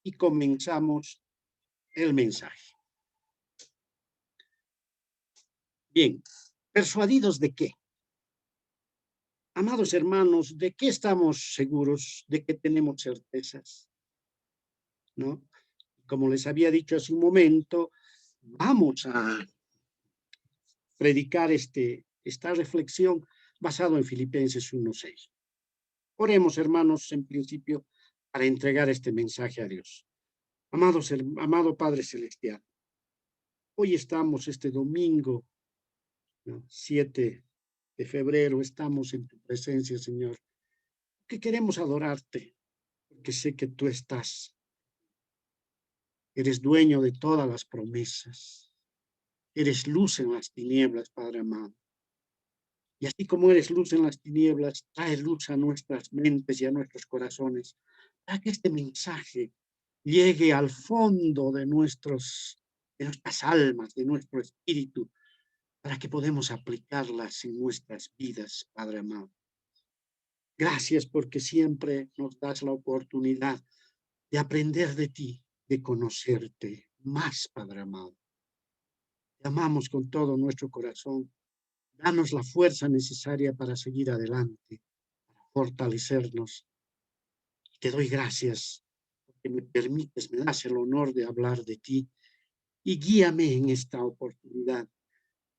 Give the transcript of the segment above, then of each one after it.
y comenzamos el mensaje. Bien, ¿persuadidos de qué? Amados hermanos, ¿de qué estamos seguros? ¿De qué tenemos certezas? ¿No? Como les había dicho hace un momento, vamos a predicar esta reflexión basado en Filipenses 1:6. Oremos, hermanos, en principio, para entregar este mensaje a Dios. Amado Padre Celestial, hoy estamos este domingo, ¿no? 7 de febrero, estamos en tu presencia, Señor, que queremos adorarte, porque sé que tú estás, eres dueño de todas las promesas, eres luz en las tinieblas, Padre amado. Y así como eres luz en las tinieblas, trae luz a nuestras mentes y a nuestros corazones, para que este mensaje llegue al fondo de nuestras almas, de nuestro espíritu, para que podamos aplicarlas en nuestras vidas, Padre amado. Gracias porque siempre nos das la oportunidad de aprender de ti, de conocerte más, Padre amado. Te amamos con todo nuestro corazón. Danos la fuerza necesaria para seguir adelante, para fortalecernos. Te doy gracias porque me permites, me das el honor de hablar de ti y guíame en esta oportunidad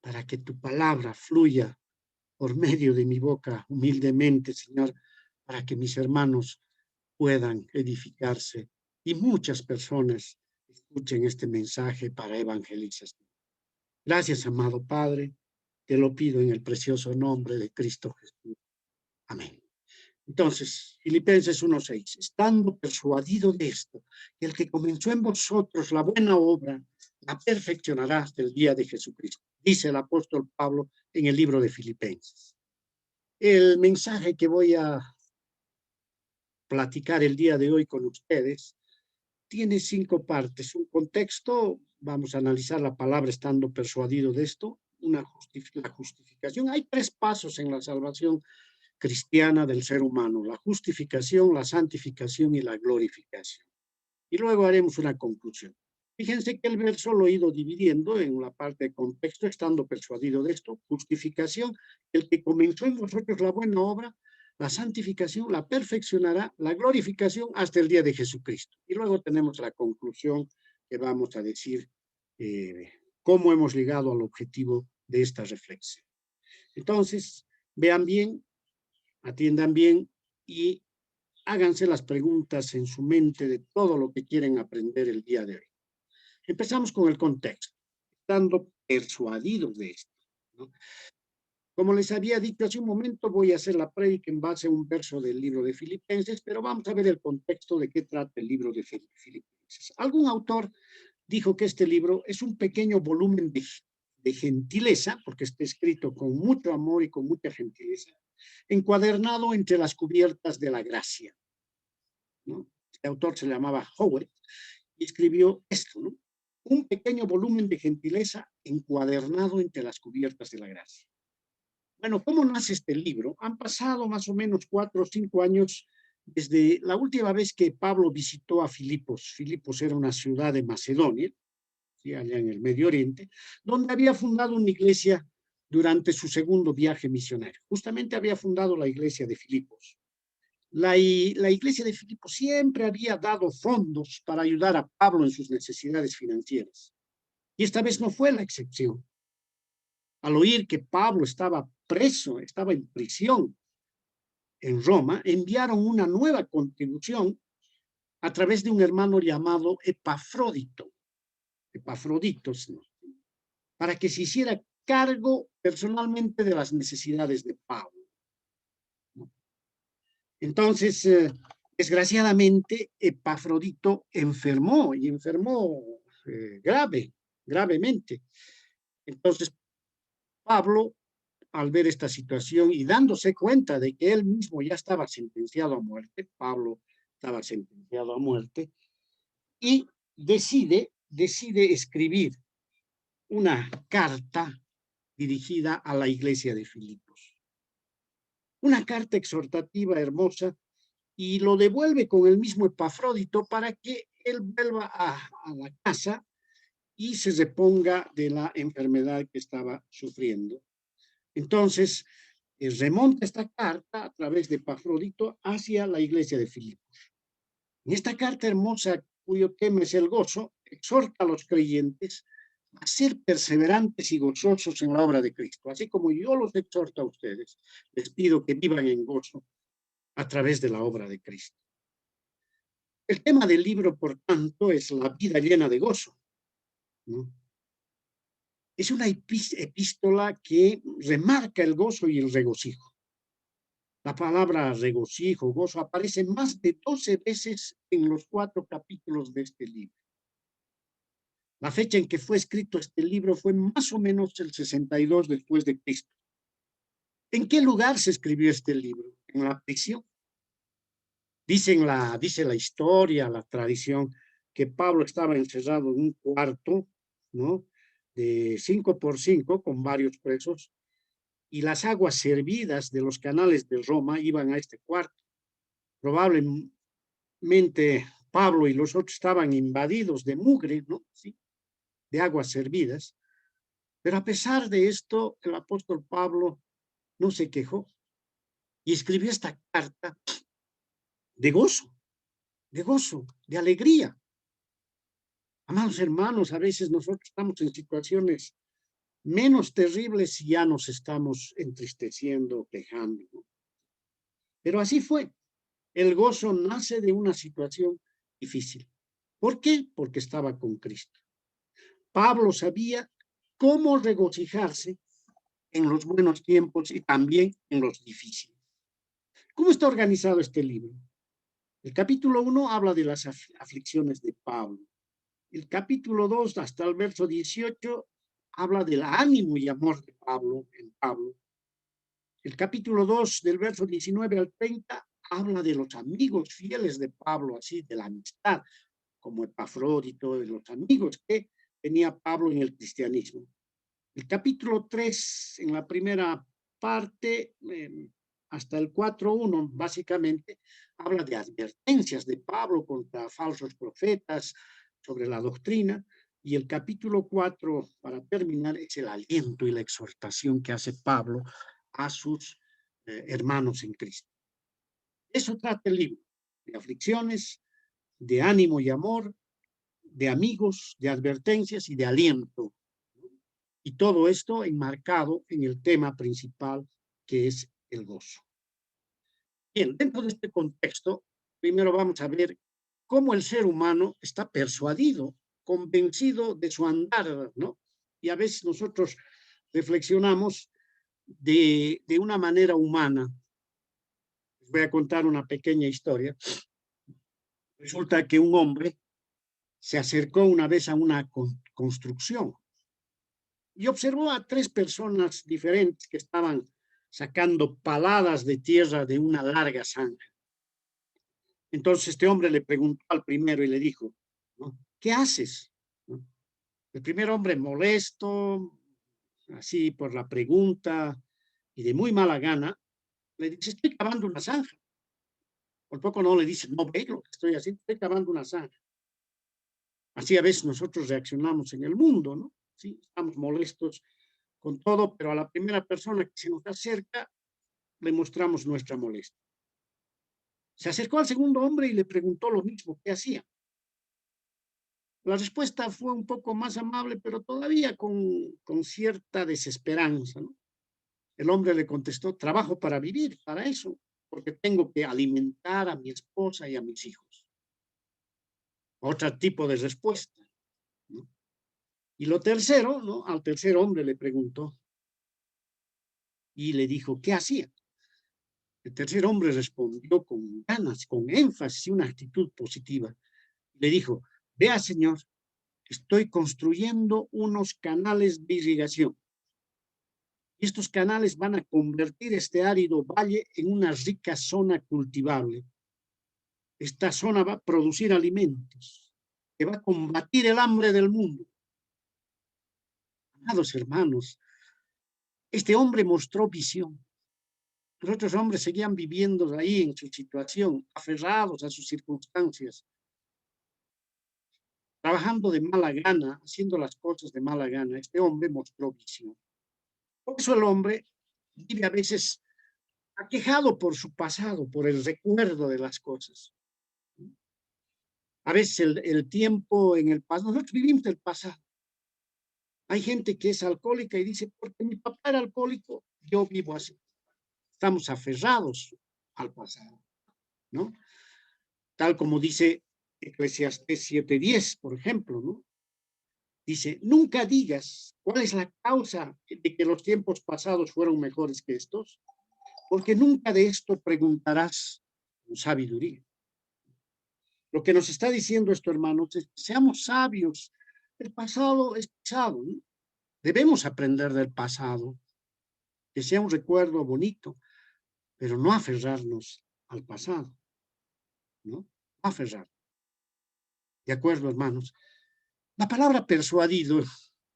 para que tu palabra fluya por medio de mi boca humildemente, Señor, para que mis hermanos puedan edificarse y muchas personas escuchen este mensaje para evangelización. Gracias, amado Padre, te lo pido en el precioso nombre de Cristo Jesús. Amén. Entonces, Filipenses 1:6, estando persuadido de esto, que el que comenzó en vosotros la buena obra, la perfeccionará hasta el día de Jesucristo, dice el apóstol Pablo en el libro de Filipenses. El mensaje que voy a platicar el día de hoy con ustedes tiene 5 partes. Un contexto, vamos a analizar la palabra estando persuadido de esto, la justificación. Hay 3 pasos en la salvación cristiana del ser humano: la justificación, la santificación y la glorificación. Y luego haremos una conclusión. Fíjense que el verso lo he ido dividiendo en la parte de contexto, estando persuadido de esto, justificación, el que comenzó en vosotros la buena obra, la santificación, la perfeccionará, la glorificación hasta el día de Jesucristo. Y luego tenemos la conclusión que vamos a decir cómo hemos llegado al objetivo de esta reflexión. Entonces, vean bien, atiendan bien y háganse las preguntas en su mente de todo lo que quieren aprender el día de hoy. Empezamos con el contexto, estando persuadidos de esto, ¿no? Como les había dicho hace un momento, voy a hacer la prédica en base a un verso del libro de Filipenses, pero vamos a ver el contexto de qué trata el libro de Filipenses. Algún autor dijo que este libro es un pequeño volumen de gentileza, porque está escrito con mucho amor y con mucha gentileza, encuadernado entre las cubiertas de la gracia, ¿no? Este autor se llamaba Howard y escribió esto, ¿no? Un pequeño volumen de gentileza encuadernado entre las cubiertas de la gracia. Bueno, ¿cómo nace este libro? Han pasado más o menos 4 o 5 años desde la última vez que Pablo visitó a Filipos. Filipos era una ciudad de Macedonia, ¿sí?, allá en el Medio Oriente, donde había fundado una iglesia durante su segundo viaje misionario. Justamente había fundado la iglesia de Filipos. La iglesia de Filipos siempre había dado fondos para ayudar a Pablo en sus necesidades financieras. Y esta vez no fue la excepción. Al oír que Pablo estaba preso, estaba en prisión en Roma, enviaron una nueva contribución a través de un hermano llamado Epafrodito, ¿no?, para que se hiciera cargo personalmente de las necesidades de Pablo, ¿no? Entonces, desgraciadamente, Epafrodito enfermó y enfermó gravemente. Entonces, Pablo, al ver esta situación y dándose cuenta de que él mismo ya estaba sentenciado a muerte, Pablo estaba sentenciado a muerte, y decide escribir una carta dirigida a la iglesia de Filipos. Una carta exhortativa hermosa y lo devuelve con el mismo Epafrodito para que él vuelva a la casa y se reponga de la enfermedad que estaba sufriendo. Entonces, remonta esta carta a través de Epafrodito hacia la iglesia de Filipos. En esta carta hermosa, cuyo tema es el gozo, exhorta a los creyentes a ser perseverantes y gozosos en la obra de Cristo. Así como yo los exhorto a ustedes, les pido que vivan en gozo a través de la obra de Cristo. El tema del libro, por tanto, es la vida llena de gozo, ¿no? Es una epístola que remarca el gozo y el regocijo. La palabra regocijo, gozo, aparece más de 12 veces en los 4 capítulos de este libro. La fecha en que fue escrito este libro fue más o menos el 62 después de Cristo. ¿En qué lugar se escribió este libro? ¿En la prisión? Dice la historia, la tradición, que Pablo estaba encerrado en un cuarto, ¿no? De 5 por 5 con varios presos, y las aguas servidas de los canales de Roma iban a este cuarto. Probablemente Pablo y los otros estaban invadidos de mugre, ¿no? ¿Sí? De aguas servidas. Pero a pesar de esto, el apóstol Pablo no se quejó y escribió esta carta de gozo, de alegría. Amados hermanos, a veces nosotros estamos en situaciones menos terribles y ya nos estamos entristeciendo, quejando, ¿no? Pero así fue. El gozo nace de una situación difícil. ¿Por qué? Porque estaba con Cristo. Pablo sabía cómo regocijarse en los buenos tiempos y también en los difíciles. ¿Cómo está organizado este libro? El capítulo 1 habla de las aflicciones de Pablo. El capítulo 2 hasta el verso 18 habla del ánimo y amor de Pablo en Pablo. El capítulo 2 del verso 19 al 30 habla de los amigos fieles de Pablo, así de la amistad, como Epafrodito, de los amigos que tenía Pablo en el cristianismo. El capítulo 3, en la primera parte, hasta el 4.1, básicamente, habla de advertencias de Pablo contra falsos profetas sobre la doctrina, y el capítulo 4, para terminar, es el aliento y la exhortación que hace Pablo a sus hermanos en Cristo. Eso trata el libro, de aflicciones, de ánimo y amor, de amigos, de advertencias y de aliento. Y todo esto enmarcado en el tema principal, que es el gozo. Bien, dentro de este contexto, primero vamos a ver cómo el ser humano está persuadido, convencido de su andar, ¿no? Y a veces nosotros reflexionamos de una manera humana. Les voy a contar una pequeña historia. Resulta que un hombre se acercó una vez a una construcción y observó a 3 personas diferentes que estaban sacando paladas de tierra de una larga zanja. Entonces este hombre le preguntó al primero y le dijo, ¿no? ¿Qué haces? ¿No? El primer hombre molesto, así por la pregunta y de muy mala gana, le dice, estoy cavando una zanja. Por poco no le dice, no ve lo que estoy haciendo, estoy cavando una zanja. Así a veces nosotros reaccionamos en el mundo, ¿no? Sí, estamos molestos con todo, pero a la primera persona que se nos acerca le mostramos nuestra molestia. Se acercó al segundo hombre y le preguntó lo mismo, ¿qué hacía? La respuesta fue un poco más amable, pero todavía con cierta desesperanza, ¿no? El hombre le contestó, trabajo para vivir, para eso, porque tengo que alimentar a mi esposa y a mis hijos. Otro tipo de respuesta, ¿no? Y lo tercero, ¿no? Al tercer hombre le preguntó y le dijo, ¿qué hacía? El tercer hombre respondió con ganas, con énfasis y una actitud positiva. Le dijo, vea, señor, estoy construyendo unos canales de irrigación. Estos canales van a convertir este árido valle en una rica zona cultivable. Esta zona va a producir alimentos, que va a combatir el hambre del mundo. Amados hermanos, este hombre mostró visión. Los otros hombres seguían viviendo ahí en su situación, aferrados a sus circunstancias, trabajando de mala gana, haciendo las cosas de mala gana. Este hombre mostró visión. Por eso el hombre vive a veces aquejado por su pasado, por el recuerdo de las cosas. A veces el tiempo en el pasado, nosotros vivimos del pasado. Hay gente que es alcohólica y dice, porque mi papá era alcohólico, yo vivo así. Estamos aferrados al pasado, ¿no? Tal como dice Eclesiastés 7:10, por ejemplo, ¿no? Dice, nunca digas cuál es la causa de que los tiempos pasados fueron mejores que estos, porque nunca de esto preguntarás con sabiduría. Lo que nos está diciendo esto, hermanos, es que seamos sabios. El pasado es pasado, ¿no? Debemos aprender del pasado, que sea un recuerdo bonito, pero no aferrarnos al pasado, ¿no? No aferrar. ¿De acuerdo, hermanos? La palabra persuadido,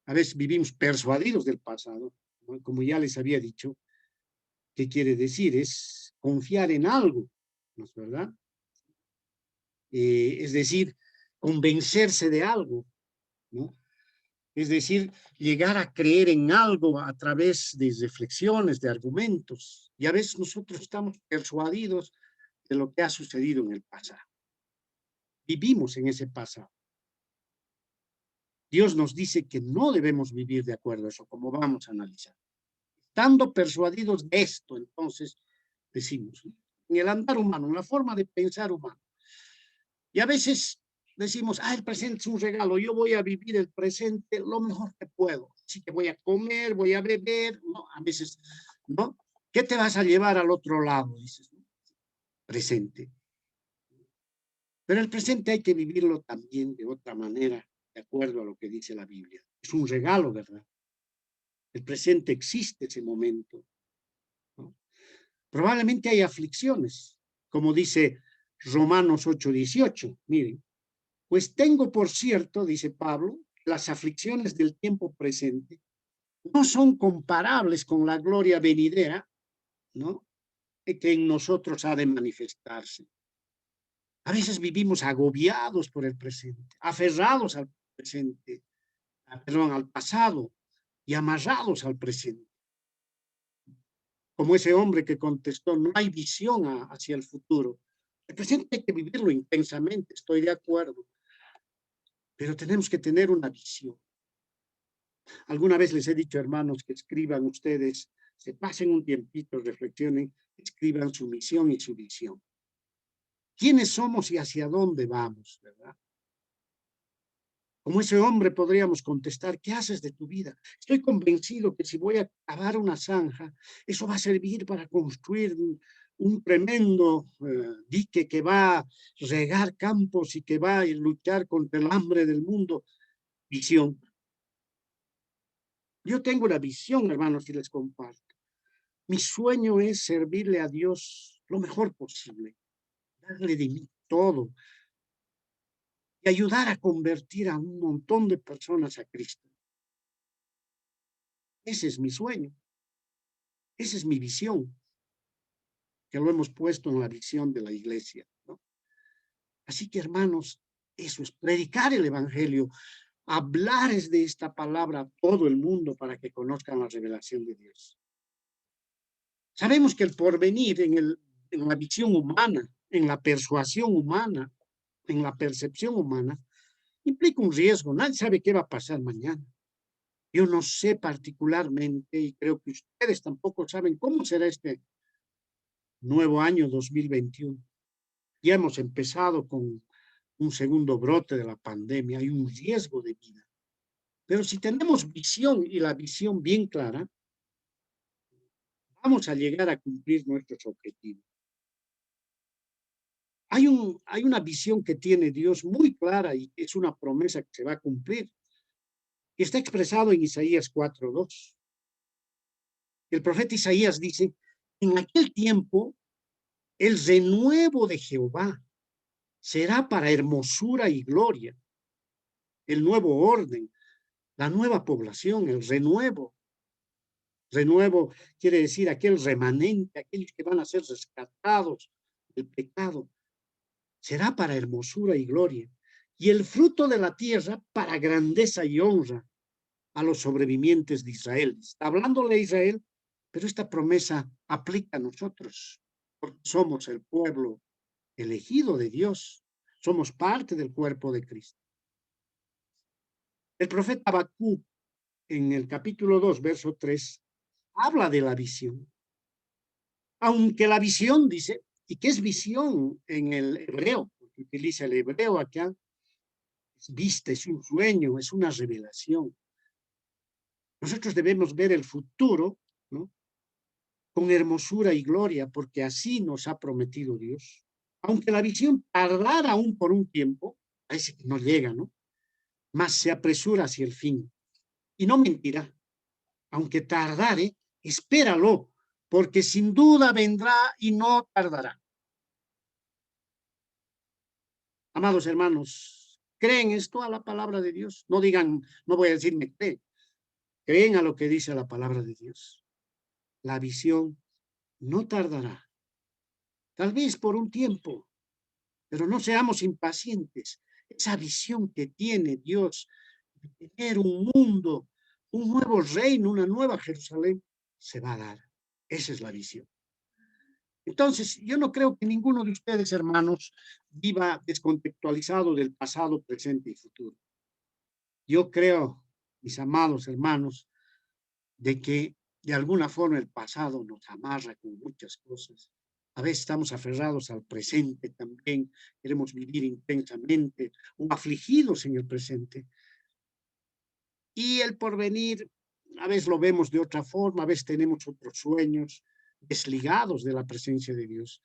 a veces vivimos persuadidos del pasado, ¿no? Como ya les había dicho, ¿qué quiere decir? Es confiar en algo, ¿no es verdad? Es decir, convencerse de algo, ¿no? Es decir, llegar a creer en algo a través de reflexiones, de argumentos. Y a veces nosotros estamos persuadidos de lo que ha sucedido en el pasado. Vivimos en ese pasado. Dios nos dice que no debemos vivir de acuerdo a eso, como vamos a analizar. Estando persuadidos de esto, entonces, decimos, ¿no? En el andar humano, en la forma de pensar humano. Y a veces decimos, el presente es un regalo, yo voy a vivir el presente lo mejor que puedo. Así que voy a comer, voy a beber, ¿no? A veces, ¿no? ¿Qué te vas a llevar al otro lado? Dices, ¿no? Presente. Pero el presente hay que vivirlo también de otra manera, de acuerdo a lo que dice la Biblia. Es un regalo, ¿verdad? El presente existe ese momento, ¿no? Probablemente hay aflicciones, como dice Romanos 8:18. Miren, pues tengo por cierto, dice Pablo, las aflicciones del tiempo presente no son comparables con la gloria venidera, ¿no? Que en nosotros ha de manifestarse. A veces vivimos agobiados por el presente, aferrados al presente, perdón, al pasado y amarrados al presente. Como ese hombre que contestó, no hay visión hacia el futuro. El presente hay que vivirlo intensamente, estoy de acuerdo, pero tenemos que tener una visión. Alguna vez les he dicho, hermanos, que escriban ustedes, se pasen un tiempito, reflexionen, escriban su misión y su visión. ¿Quiénes somos y hacia dónde vamos, verdad? Como ese hombre podríamos contestar, ¿qué haces de tu vida? Estoy convencido que si voy a cavar una zanja, eso va a servir para construir un tremendo dique que va a regar campos y que va a luchar contra el hambre del mundo. Visión. Yo tengo una visión, hermanos, y les comparto. Mi sueño es servirle a Dios lo mejor posible, darle de mí todo y ayudar a convertir a un montón de personas a Cristo. Ese es mi sueño, esa es mi visión, que lo hemos puesto en la visión de la iglesia, ¿no? Así que, hermanos, eso es predicar el evangelio, hablar es de esta palabra a todo el mundo para que conozcan la revelación de Dios. Sabemos que el porvenir en la visión humana, en la persuasión humana, en la percepción humana, implica un riesgo. Nadie sabe qué va a pasar mañana. Yo no sé particularmente, y creo que ustedes tampoco saben cómo será este nuevo año 2021. Ya hemos empezado con un segundo brote de la pandemia, hay un riesgo de vida. Pero si tenemos visión y la visión bien clara, vamos a llegar a cumplir nuestros objetivos. Hay una visión que tiene Dios muy clara y es una promesa que se va a cumplir. Y está expresado en Isaías 4:2. El profeta Isaías dice, en aquel tiempo el renuevo de Jehová será para hermosura y gloria, el nuevo orden, la nueva población, el renuevo. Renuevo quiere decir aquel remanente, aquellos que van a ser rescatados del pecado. Será para hermosura y gloria. Y el fruto de la tierra para grandeza y honra a los sobrevivientes de Israel. Está hablándole a Israel, pero esta promesa aplica a nosotros, porque somos el pueblo elegido de Dios. Somos parte del cuerpo de Cristo. El profeta Habacuc, en el capítulo 2, verso 3, habla de la visión. Aunque la visión, dice, ¿y qué es visión en el hebreo? Porque utiliza el hebreo acá. Es vista, es un sueño, es una revelación. Nosotros debemos ver el futuro, ¿no?, con hermosura y gloria, porque así nos ha prometido Dios. Aunque la visión tardara aún por un tiempo, parece que no llega, ¿no? Mas se apresura hacia el fin. Y no mentirá. Aunque tardare, espéralo, porque sin duda vendrá y no tardará. Amados hermanos, ¿creen esto a la palabra de Dios? No digan, no voy a decir me creen. Creen a lo que dice la palabra de Dios. La visión no tardará. Tal vez por un tiempo, pero no seamos impacientes. Esa visión que tiene Dios de tener un mundo, un nuevo reino, una nueva Jerusalén, se va a dar. Esa es la visión. Entonces, yo no creo que ninguno de ustedes, hermanos, viva descontextualizado del pasado, presente y futuro. Yo creo, mis amados hermanos, de que de alguna forma el pasado nos amarra con muchas cosas. A veces estamos aferrados al presente también, queremos vivir intensamente o afligidos en el presente. Y el porvenir, a veces lo vemos de otra forma, a veces tenemos otros sueños desligados de la presencia de Dios.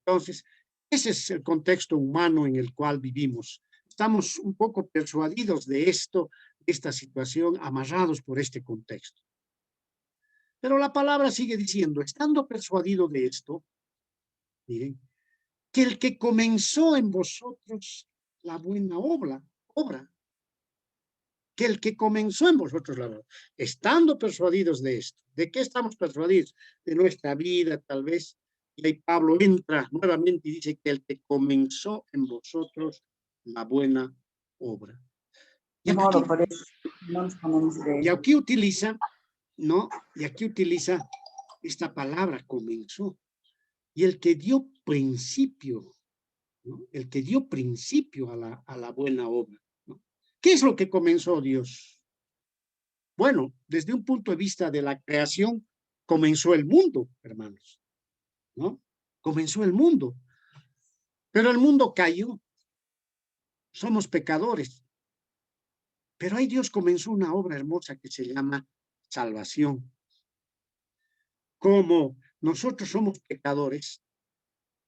Entonces, ese es el contexto humano en el cual vivimos. Estamos un poco persuadidos de esto, de esta situación, amarrados por este contexto. Pero la palabra sigue diciendo, estando persuadido de esto, miren, que el que comenzó en vosotros la buena obra, que el que comenzó en vosotros la obra, estando persuadidos de esto, ¿de qué estamos persuadidos? De nuestra vida, tal vez. Y ahí Pablo entra nuevamente y dice que el que comenzó en vosotros la buena obra. Y De modo, aquí, por eso no nos ponemos de y eso. aquí utiliza, ¿no? Y aquí utiliza esta palabra comenzó. Y el que dio principio, ¿no?, el que dio principio a la buena obra, ¿no? ¿Qué es lo que comenzó Dios? Bueno, desde un punto de vista de la creación, comenzó el mundo, hermanos, ¿no? Comenzó el mundo, pero el mundo cayó, somos pecadores, pero ahí Dios comenzó una obra hermosa que se llama salvación. Como nosotros somos pecadores,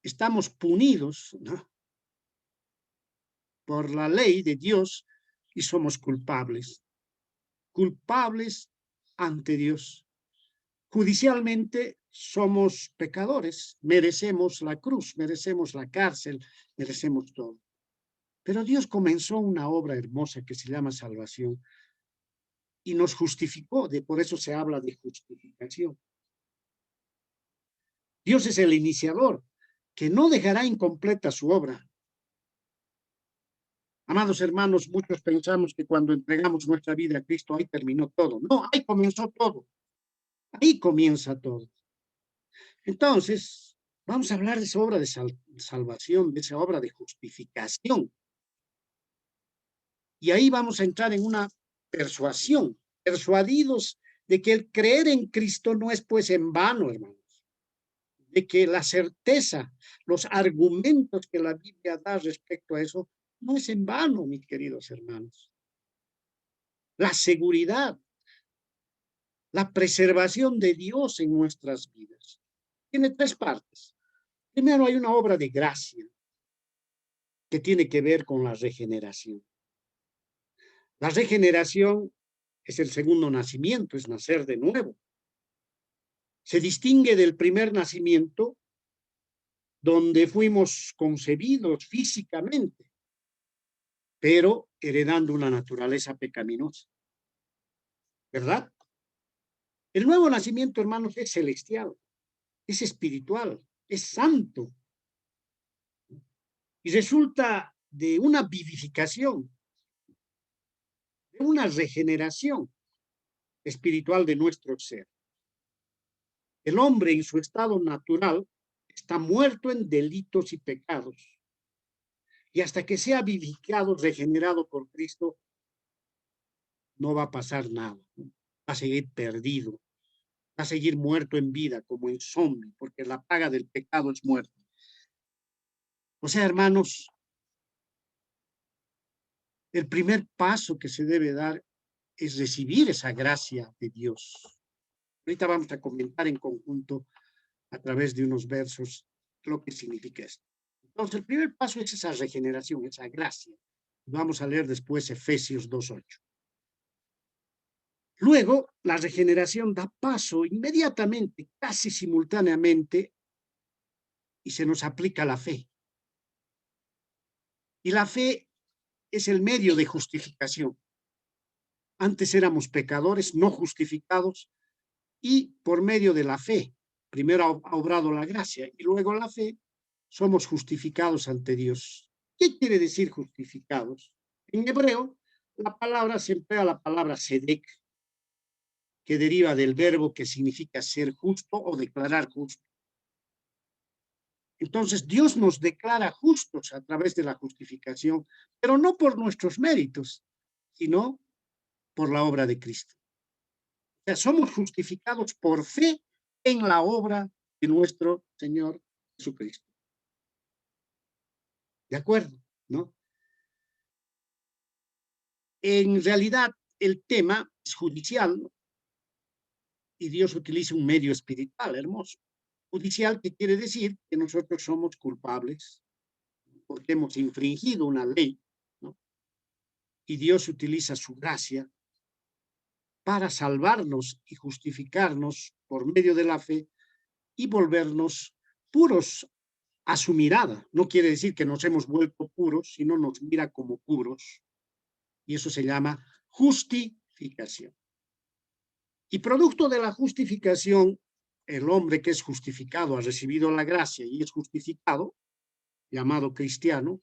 estamos punidos, ¿no?, por la ley de Dios y somos culpables ante Dios. Judicialmente somos pecadores, merecemos la cruz, merecemos la cárcel, merecemos todo. Pero Dios comenzó una obra hermosa que se llama salvación y nos justificó, por eso se habla de justificación. Dios es el iniciador, que no dejará incompleta su obra. Amados hermanos, muchos pensamos que cuando entregamos nuestra vida a Cristo, ahí terminó todo. No, ahí comenzó todo. Ahí comienza todo. Entonces, vamos a hablar de esa obra de salvación, de esa obra de justificación. Y ahí vamos a entrar en una persuasión, persuadidos de que el creer en Cristo no es pues en vano, hermanos. De que la certeza, los argumentos que la Biblia da respecto a eso, no es en vano, mis queridos hermanos. La seguridad, la preservación de Dios en nuestras vidas. Tiene tres partes. Primero, hay una obra de gracia que tiene que ver con la regeneración. La regeneración es el segundo nacimiento, es nacer de nuevo. Se distingue del primer nacimiento, donde fuimos concebidos físicamente, pero heredando una naturaleza pecaminosa, ¿verdad? El nuevo nacimiento, hermanos, es celestial, es espiritual, es santo. Y resulta de una vivificación, de una regeneración espiritual de nuestro ser. El hombre en su estado natural está muerto en delitos y pecados. Y hasta que sea vivificado, regenerado por Cristo, no va a pasar nada. Va a seguir perdido, va a seguir muerto en vida, como en zombie, porque la paga del pecado es muerte. O sea, hermanos, el primer paso que se debe dar es recibir esa gracia de Dios. Ahorita vamos a comentar en conjunto a través de unos versos lo que significa esto. Entonces, el primer paso es esa regeneración, esa gracia. Vamos a leer después Efesios 2:8. Luego, la regeneración da paso inmediatamente, casi simultáneamente, y se nos aplica la fe. Y la fe es el medio de justificación. Antes éramos pecadores, no justificados, y por medio de la fe, primero ha obrado la gracia y luego la fe, somos justificados ante Dios. ¿Qué quiere decir justificados? En hebreo, la palabra se emplea la palabra sedek, que deriva del verbo que significa ser justo o declarar justo. Entonces, Dios nos declara justos a través de la justificación, pero no por nuestros méritos, sino por la obra de Cristo. O sea, somos justificados por fe en la obra de nuestro Señor Jesucristo. ¿De acuerdo? ¿No? En realidad, el tema es judicial, ¿no? Y Dios utiliza un medio espiritual hermoso. Judicial, que quiere decir que nosotros somos culpables porque hemos infringido una ley, ¿no? Y Dios utiliza su gracia para salvarnos y justificarnos por medio de la fe y volvernos puros a su mirada. No quiere decir que nos hemos vuelto puros, sino nos mira como puros. Y eso se llama justificación. Y producto de la justificación, el hombre que es justificado ha recibido la gracia y es justificado, llamado cristiano,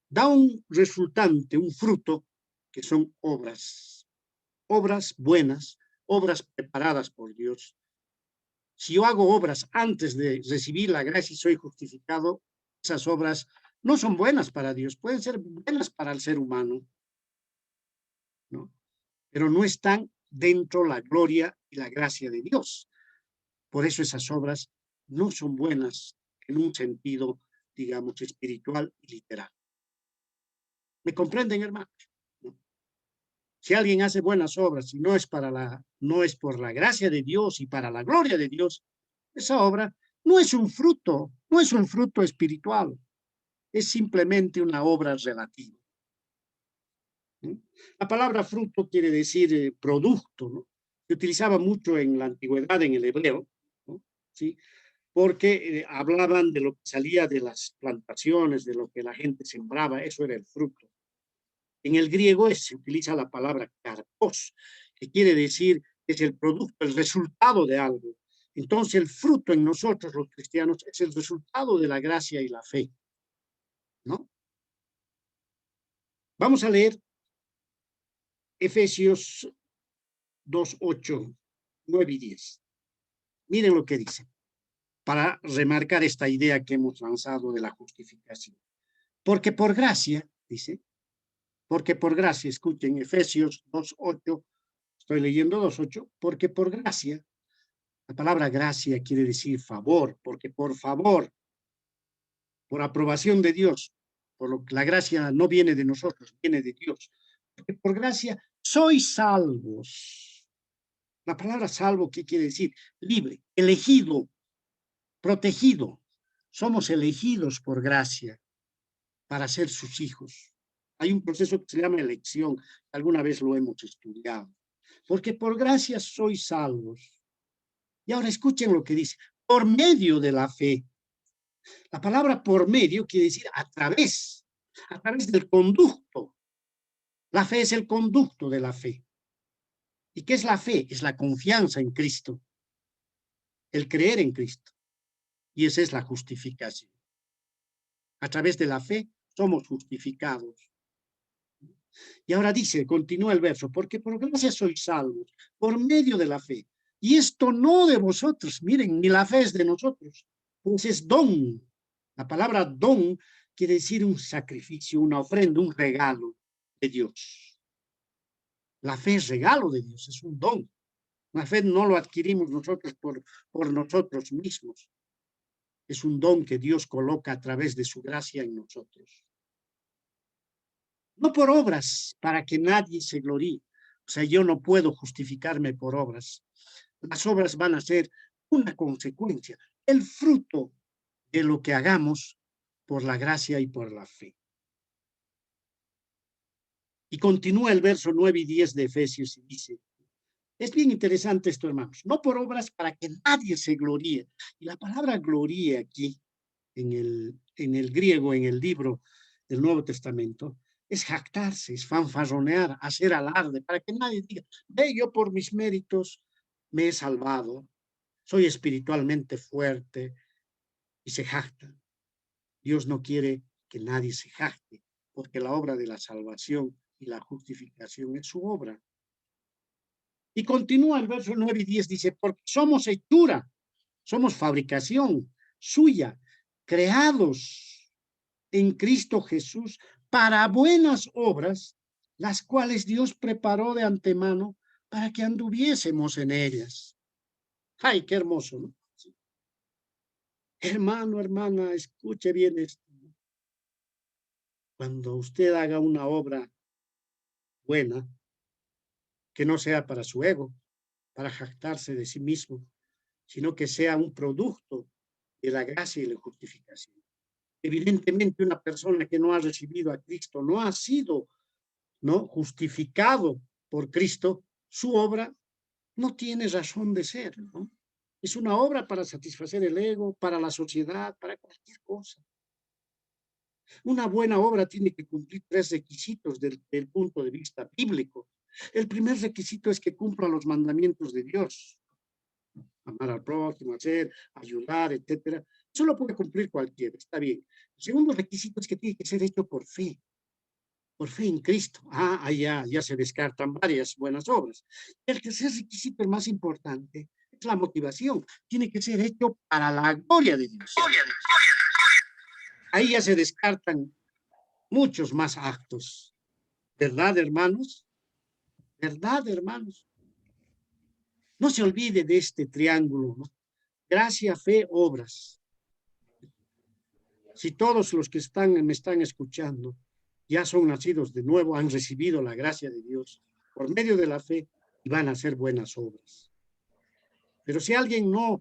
da un resultante, un fruto, que son obras. Obras buenas, obras preparadas por Dios. Si yo hago obras antes de recibir la gracia y soy justificado, esas obras no son buenas para Dios, pueden ser buenas para el ser humano, ¿no? Pero no están dentro la gloria y la gracia de Dios. Por eso esas obras no son buenas en un sentido, digamos, espiritual y literal. ¿Me comprenden, hermanos? ¿No? Si alguien hace buenas obras y no es por la gracia de Dios y para la gloria de Dios, esa obra no es un fruto espiritual, es simplemente una obra relativa. ¿No? La palabra fruto quiere decir producto, ¿no? Se utilizaba mucho en la antigüedad en el hebreo, ¿no? ¿Sí? Porque hablaban de lo que salía de las plantaciones, de lo que la gente sembraba, eso era el fruto. En el griego se utiliza la palabra karpos, que quiere decir que es el producto, el resultado de algo. Entonces el fruto en nosotros los cristianos es el resultado de la gracia y la fe, ¿no? Vamos a leer Efesios 2:8, 9 y 10. Miren lo que dice, para remarcar esta idea que hemos lanzado de la justificación. Porque por gracia, dice, porque por gracia, escuchen, Efesios 2:8, estoy leyendo 2:8, porque por gracia, la palabra gracia quiere decir favor, porque por favor, por aprobación de Dios, por lo que la gracia no viene de nosotros, viene de Dios, porque por gracia sois salvos. La palabra salvo, ¿qué quiere decir? Libre, elegido, protegido. Somos elegidos por gracia para ser sus hijos. Hay un proceso que se llama elección, alguna vez lo hemos estudiado. Porque por gracia sois salvos. Y ahora escuchen lo que dice, por medio de la fe. La palabra por medio quiere decir a través del conducto. La fe es el conducto de la fe. ¿Y qué es la fe? Es la confianza en Cristo, el creer en Cristo. Y esa es la justificación. A través de la fe somos justificados. Y ahora dice, continúa el verso, porque por gracia sois salvos, por medio de la fe. Y esto no de vosotros, miren, ni la fe es de nosotros, pues es don. La palabra don quiere decir un sacrificio, una ofrenda, un regalo de Dios. La fe es regalo de Dios, es un don. La fe no lo adquirimos nosotros por nosotros mismos. Es un don que Dios coloca a través de su gracia en nosotros. No por obras, para que nadie se gloríe. O sea, yo no puedo justificarme por obras. Las obras van a ser una consecuencia, el fruto de lo que hagamos por la gracia y por la fe. Y continúa el verso 9 y 10 de Efesios y dice, es bien interesante esto, hermanos, no por obras para que nadie se gloríe. Y la palabra gloríe aquí, en el griego, en el libro del Nuevo Testamento, es jactarse, es fanfarronear, hacer alarde, para que nadie diga, ve, yo por mis méritos me he salvado, soy espiritualmente fuerte, y se jacta. Dios no quiere que nadie se jacte, porque la obra de la salvación y la justificación es su obra. Y continúa el verso 9 y 10, dice, porque somos hechura, somos fabricación suya, creados en Cristo Jesús para buenas obras, las cuales Dios preparó de antemano para que anduviésemos en ellas. ¡Ay, qué hermoso! ¿No? Sí. Hermano, hermana, escuche bien esto. Cuando usted haga una obra buena, que no sea para su ego, para jactarse de sí mismo, sino que sea un producto de la gracia y la justificación. Evidentemente, una persona que no ha recibido a Cristo, no ha sido, ¿no?, justificado por Cristo, su obra no tiene razón de ser, ¿no? Es una obra para satisfacer el ego, para la sociedad, para cualquier cosa. Una buena obra tiene que cumplir 3 requisitos del punto de vista bíblico. El primer requisito es que cumpla los mandamientos de Dios. Amar al prójimo, hacer, ayudar, etcétera. Eso lo puede cumplir cualquiera, está bien. El segundo requisito es que tiene que ser hecho por fe en Cristo. Ahí ya se descartan varias buenas obras. El tercer requisito, el más importante, es la motivación. Tiene que ser hecho para la gloria de Dios. Ahí ya se descartan muchos más actos. ¿Verdad, hermanos? ¿Verdad, hermanos? No se olvide de este triángulo, ¿no? Gracia, fe, obras. Si todos los que me están escuchando ya son nacidos de nuevo, han recibido la gracia de Dios por medio de la fe y van a hacer buenas obras. Pero si alguien no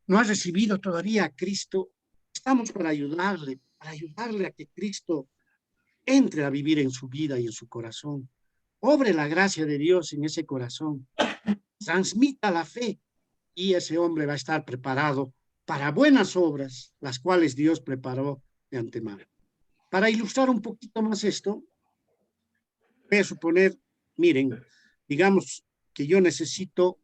ha recibido todavía a Cristo, estamos para ayudarle a que Cristo entre a vivir en su vida y en su corazón. Obre la gracia de Dios en ese corazón. Transmita la fe y ese hombre va a estar preparado para buenas obras, las cuales Dios preparó de antemano. Para ilustrar un poquito más esto, voy a suponer, miren, digamos que yo necesito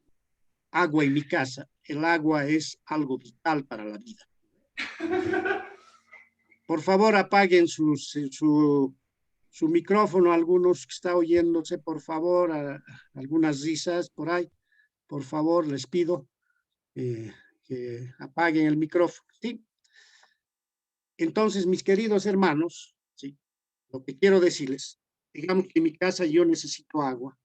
agua en mi casa. El agua es algo vital para la vida. Por favor, apaguen su micrófono, algunos que está oyéndose, por favor, algunas risas por ahí. Por favor, les pido que apaguen el micrófono, ¿sí? Entonces, mis queridos hermanos, ¿sí?, lo que quiero decirles, digamos que en mi casa yo necesito agua.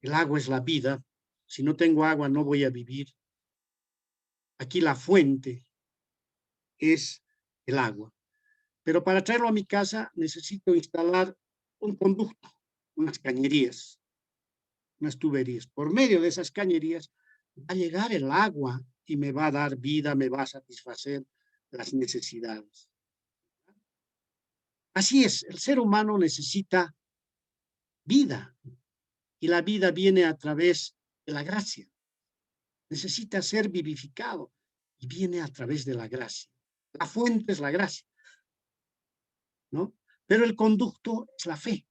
El agua es la vida. Si no tengo agua, no voy a vivir. Aquí la fuente es el agua. Pero para traerlo a mi casa necesito instalar un conducto, unas cañerías, unas tuberías. Por medio de esas cañerías va a llegar el agua y me va a dar vida, me va a satisfacer las necesidades. Así es, el ser humano necesita vida y la vida viene a través de la gracia. Necesita ser vivificado y viene a través de la gracia. La fuente es la gracia, ¿no? Pero el conducto es la fe.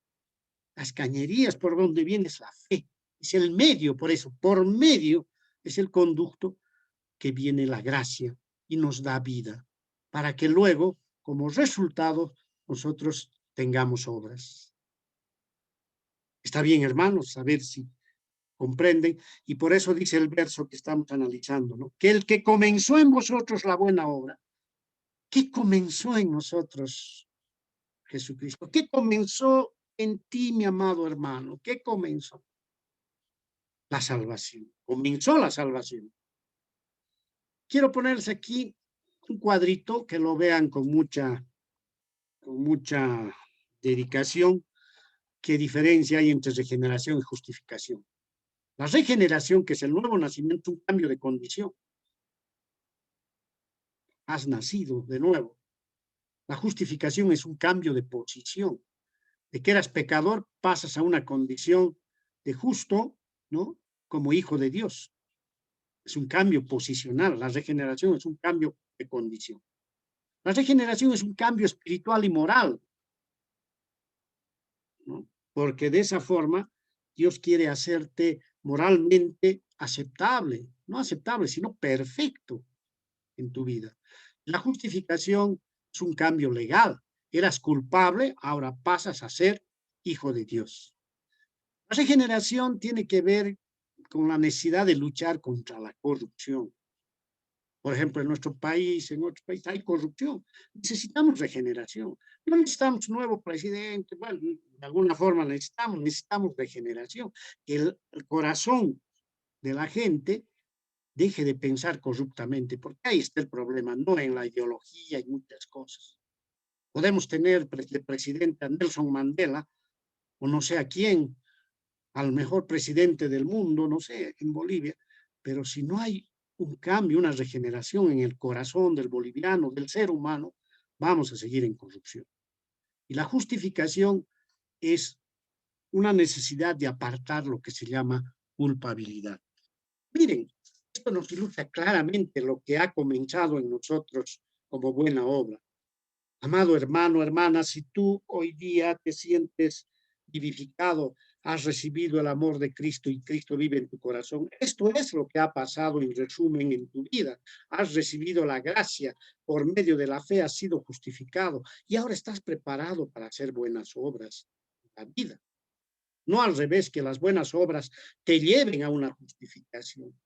Las cañerías por donde viene es la fe. Es el medio, por eso, por medio es el conducto que viene la gracia y nos da vida, para que luego, como resultado, nosotros tengamos obras. Está bien, hermanos, a ver si comprenden, y por eso dice el verso que estamos analizando, ¿no? Que el que comenzó en vosotros la buena obra, ¿qué comenzó en nosotros Jesucristo? ¿Qué comenzó en ti, mi amado hermano? ¿Qué comenzó? La salvación. Comenzó la salvación. Quiero ponerse aquí un cuadrito que lo vean con mucha dedicación. ¿Qué diferencia hay entre regeneración y justificación? La regeneración, que es el nuevo nacimiento, un cambio de condición. Has nacido de nuevo. La justificación es un cambio de posición. De que eras pecador, pasas a una condición de justo, ¿no? Como hijo de Dios. Es un cambio posicional. La regeneración es un cambio de condición. La regeneración es un cambio espiritual y moral, ¿no? Porque de esa forma Dios quiere hacerte moralmente aceptable, no aceptable, sino perfecto en tu vida. La justificación es un cambio legal. Eras culpable, ahora pasas a ser hijo de Dios. La regeneración tiene que ver con la necesidad de luchar contra la corrupción. Por ejemplo, en nuestro país, en otros países hay corrupción. Necesitamos regeneración. No necesitamos un nuevo presidente. Bueno, de alguna forma necesitamos regeneración. Que el corazón de la gente deje de pensar corruptamente, porque ahí está el problema, no en la ideología y muchas cosas. Podemos tener de presidente a Nelson Mandela, o no sé a quién, al mejor presidente del mundo, no sé, en Bolivia, pero si no hay un cambio, una regeneración en el corazón del boliviano, del ser humano, vamos a seguir en corrupción. Y la justificación es una necesidad de apartar lo que se llama culpabilidad. Miren, esto nos ilustra claramente lo que ha comenzado en nosotros como buena obra. Amado hermano, hermana, si tú hoy día te sientes vivificado, has recibido el amor de Cristo y Cristo vive en tu corazón, esto es lo que ha pasado en resumen en tu vida. Has recibido la gracia, por medio de la fe has sido justificado y ahora estás preparado para hacer buenas obras en la vida. No al revés, que las buenas obras te lleven a una justificación.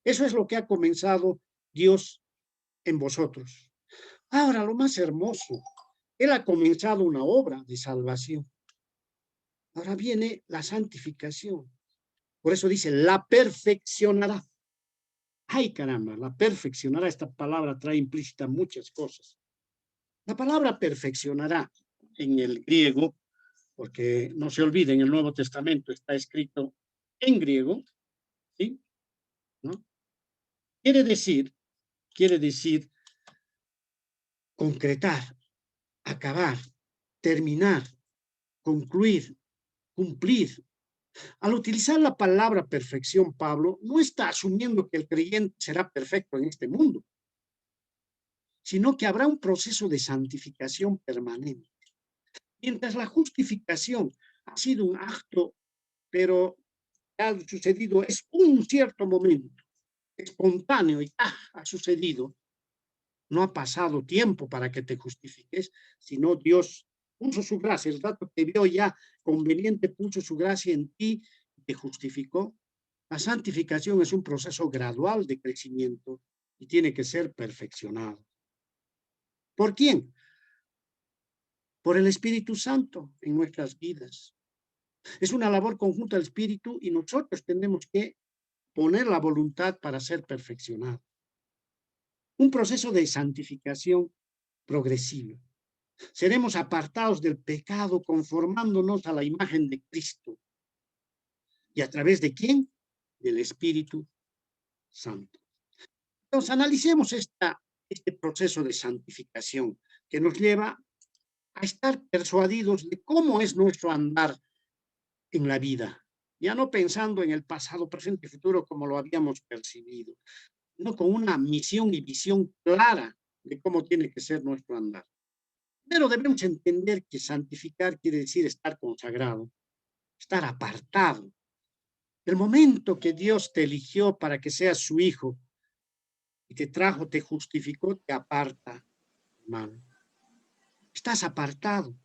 Eso es lo que ha comenzado Dios en vosotros. Ahora, lo más hermoso, Él ha comenzado una obra de salvación. Ahora viene la santificación. Por eso dice, la perfeccionará. Ay, caramba, la perfeccionará. Esta palabra trae implícita muchas cosas. La palabra perfeccionará en el griego, porque no se olviden, el Nuevo Testamento está escrito en griego, ¿sí? ¿No? Quiere decir concretar, acabar, terminar, concluir, cumplir. Al utilizar la palabra perfección, Pablo no está asumiendo que el creyente será perfecto en este mundo, sino que habrá un proceso de santificación permanente. Mientras la justificación ha sido un acto, pero ha sucedido, es un cierto momento, espontáneo y ha sucedido. No ha pasado tiempo para que te justifiques, sino Dios puso su gracia, el rato que vio ya conveniente, puso su gracia en ti, te justificó. La santificación es un proceso gradual de crecimiento y tiene que ser perfeccionado. ¿Por quién? Por el Espíritu Santo en nuestras vidas. Es una labor conjunta del Espíritu y nosotros tenemos que poner la voluntad para ser perfeccionados. Un proceso de santificación progresivo. Seremos apartados del pecado conformándonos a la imagen de Cristo. ¿Y a través de quién? Del Espíritu Santo. Entonces, analicemos este proceso de santificación que nos lleva a estar persuadidos de cómo es nuestro andar en la vida. Ya no pensando en el pasado, presente y futuro como lo habíamos percibido, sino con una misión y visión clara de cómo tiene que ser nuestro andar. Pero debemos entender que santificar quiere decir estar consagrado, estar apartado. El momento que Dios te eligió para que seas su hijo y te trajo, te justificó, te aparta, hermano. Estás apartado.